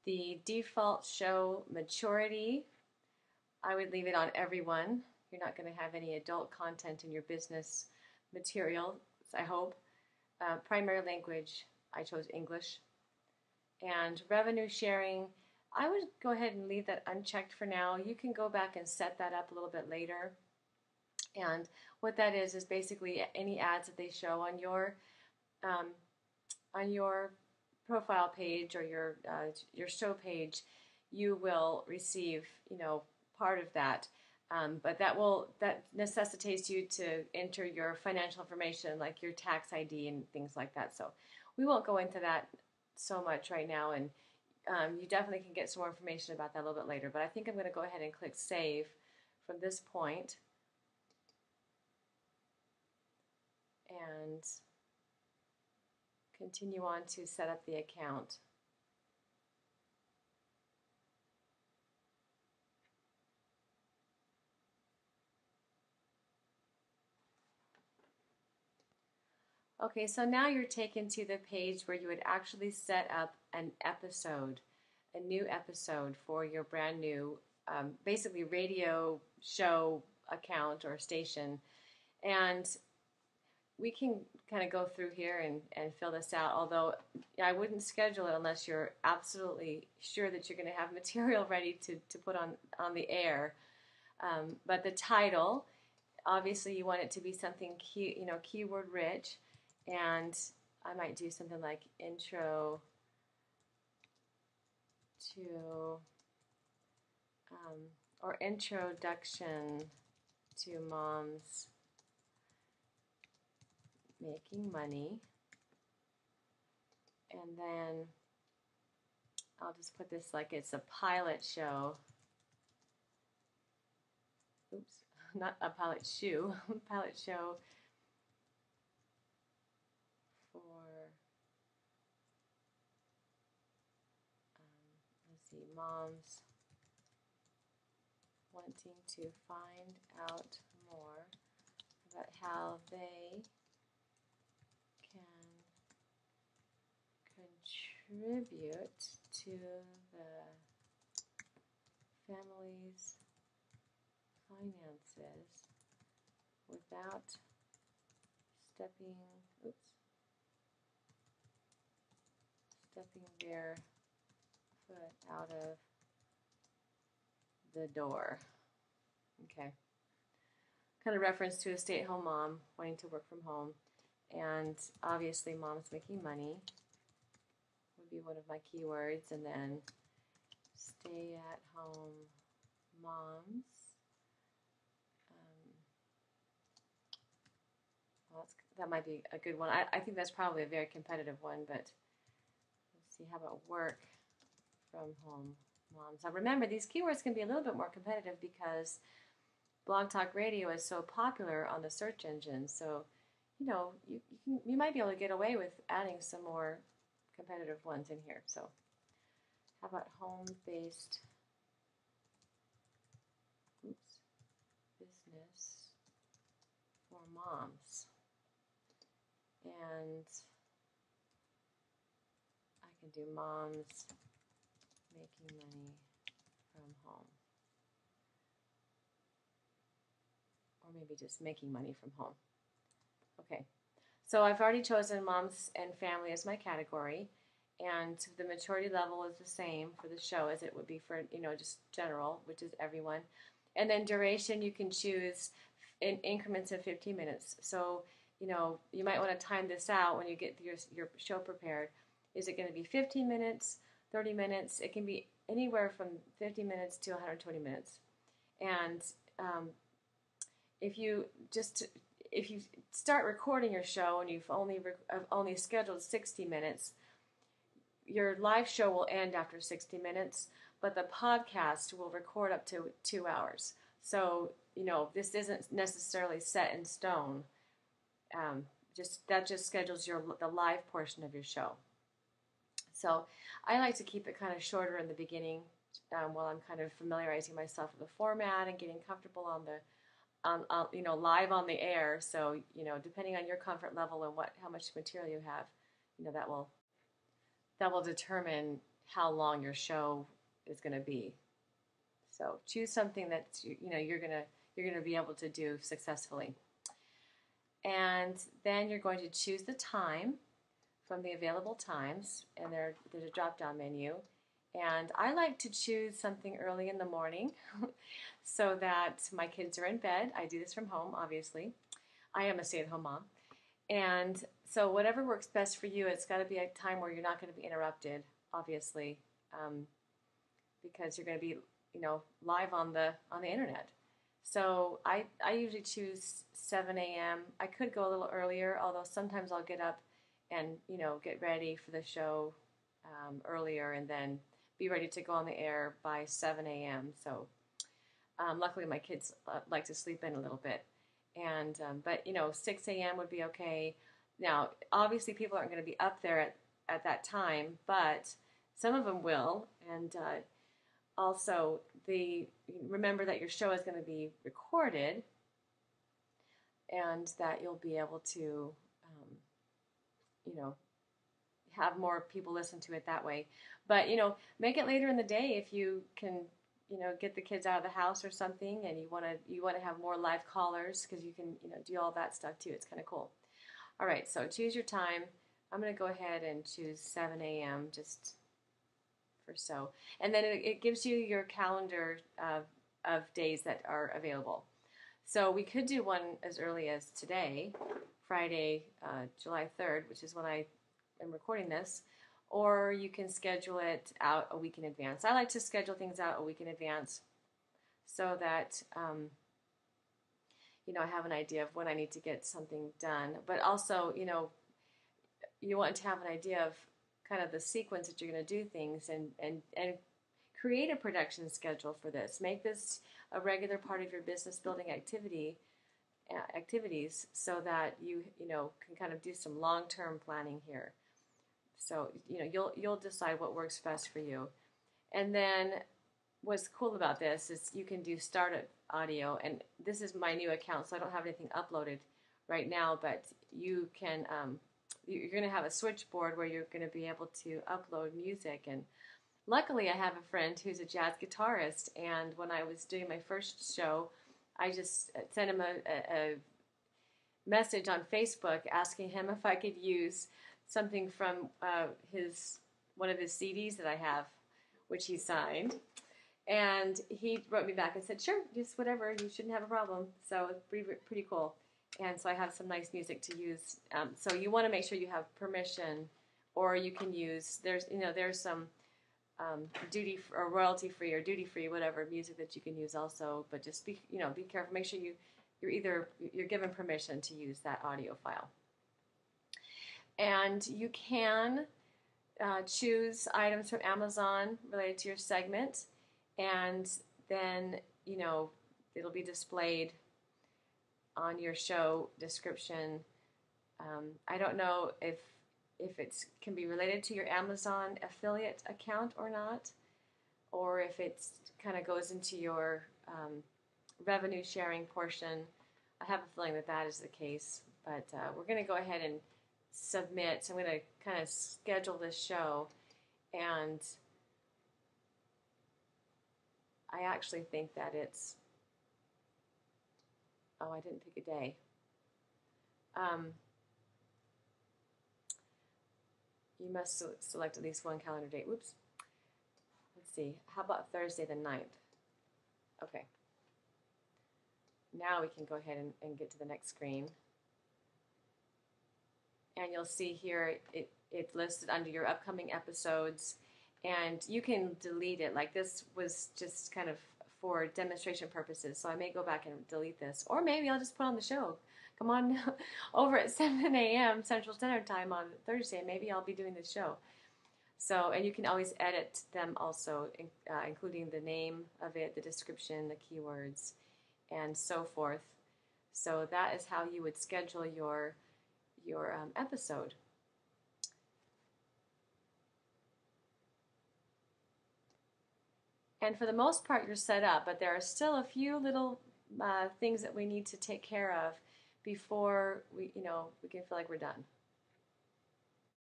The default show maturity, I would leave it on everyone. You're not going to have any adult content in your business material, I hope. Primary language, I chose English. And revenue sharing, I would go ahead and leave that unchecked for now. You can go back and set that up a little bit later. And what that is basically any ads that they show um, on your profile page or your show page, you will receive part of that. But that necessitates you to enter your financial information like your tax ID and things like that. So we won't go into that so much right now, and you definitely can get some more information about that a little bit later. But I think I'm going to go ahead and click save from this point and continue on to set up the account. Okay, so now you're taken to the page where you would actually set up an episode, a new episode for your brand new, basically radio show account or station. And we can kind of go through here and fill this out, although I wouldn't schedule it unless you're absolutely sure that you're going to have material ready to put on the air. But the title, obviously you want it to be something keyword rich, and I might do something like intro to or introduction to moms making money, and then I'll just put this like it's a pilot show. Oops, not a pilot shoe, pilot show for, let's see, moms wanting to find out more about how they can contribute to the family's finances without stepping their foot out of the door. Okay. Kind of reference to a stay-at-home mom wanting to work from home, and obviously moms making money would be one of my keywords, and then stay-at-home moms. Well, that might be a good one. I think that's probably a very competitive one, but let's see, how about work from home moms? Now remember, these keywords can be a little bit more competitive because Blog Talk Radio is so popular on the search engine. So, you might be able to get away with adding some more competitive ones in here. So, how about home-based business for moms? And I can do moms making money from home. Or maybe just making money from home. Okay, so I've already chosen moms and family as my category, and the maturity level is the same for the show as it would be for, just general, which is everyone. And then duration, you can choose in increments of 15 minutes. So, you might want to time this out when you get your show prepared. Is it going to be 15 minutes, 30 minutes? It can be anywhere from 50 minutes to 120 minutes. And if you start recording your show and you've only scheduled 60 minutes, your live show will end after 60 minutes, but the podcast will record up to 2 hours. So, this isn't necessarily set in stone. That just schedules the live portion of your show. So I like to keep it kind of shorter in the beginning while I'm kind of familiarizing myself with the format and getting comfortable on live on the air. So, depending on your comfort level and how much material you have, that will determine how long your show is going to be. So choose something that you're gonna be able to do successfully. And then you're going to choose the time from the available times, and there's a drop-down menu. And I like to choose something early in the morning so that my kids are in bed. I do this from home, obviously. I am a stay-at-home mom. And so whatever works best for you, it's got to be a time where you're not going to be interrupted, obviously, because you're going to be, live on the internet. So I usually choose 7 a.m. I could go a little earlier, although sometimes I'll get up and, get ready for the show earlier and then be ready to go on the air by 7 a.m. So luckily my kids like to sleep in a little bit. And but 6 a.m. would be okay. Now, obviously people aren't going to be up there at that time, but some of them will. And also, remember that your show is going to be recorded and that you'll be able to, have more people listen to it that way. But, make it later in the day if you can, get the kids out of the house or something, and you want to have more live callers, because you can, do all that stuff too. It's kind of cool. All right, so choose your time. I'm going to go ahead and choose 7 a.m. just or so, and then it gives you your calendar of days that are available. So we could do one as early as today, Friday, July 3rd, which is when I am recording this, or you can schedule it out a week in advance. I like to schedule things out a week in advance so that I have an idea of when I need to get something done, but also you want to have an idea of kind of the sequence that you're going to do things, and create a production schedule for this. Make this a regular part of your business building activities so that you can kind of do some long-term planning here. So you'll decide what works best for you. And then what's cool about this is you can do startup audio, and this is my new account, so I don't have anything uploaded right now, but you can you're going to have a switchboard where you're going to be able to upload music. And luckily I have a friend who's a jazz guitarist, and when I was doing my first show, I just sent him a message on Facebook asking him if I could use something from one of his CDs that I have, which he signed. And he wrote me back and said, sure, just whatever, you shouldn't have a problem. So it's pretty cool. And so I have some nice music to use. So you want to make sure you have permission, or you can use, there's some or royalty free or duty free, whatever music that you can use also. But just be careful. Make sure you're given permission to use that audio file. And you can choose items from Amazon related to your segment, and then it'll be displayed on your show description. I don't know if it can be related to your Amazon affiliate account or not, or if it kind of goes into your revenue sharing portion. I have a feeling that is the case, but we're going to go ahead and submit. So I'm going to kind of schedule this show, and I actually think that it's, I didn't pick a day. You must select at least one calendar date. Whoops. Let's see. How about Thursday the 9th? Okay. Now we can go ahead and get to the next screen. And you'll see here it's listed under your upcoming episodes. And you can delete it. Like, this was just kind of for demonstration purposes. So I may go back and delete this. Or maybe I'll just put on the show. Come on over at 7 a.m. Central Standard Time on Thursday. Maybe I'll be doing this show. So, and you can always edit them also, including the name of it, the description, the keywords, and so forth. So that is how you would schedule your episode. And for the most part, you're set up, but there are still a few little things that we need to take care of before we can feel like we're done.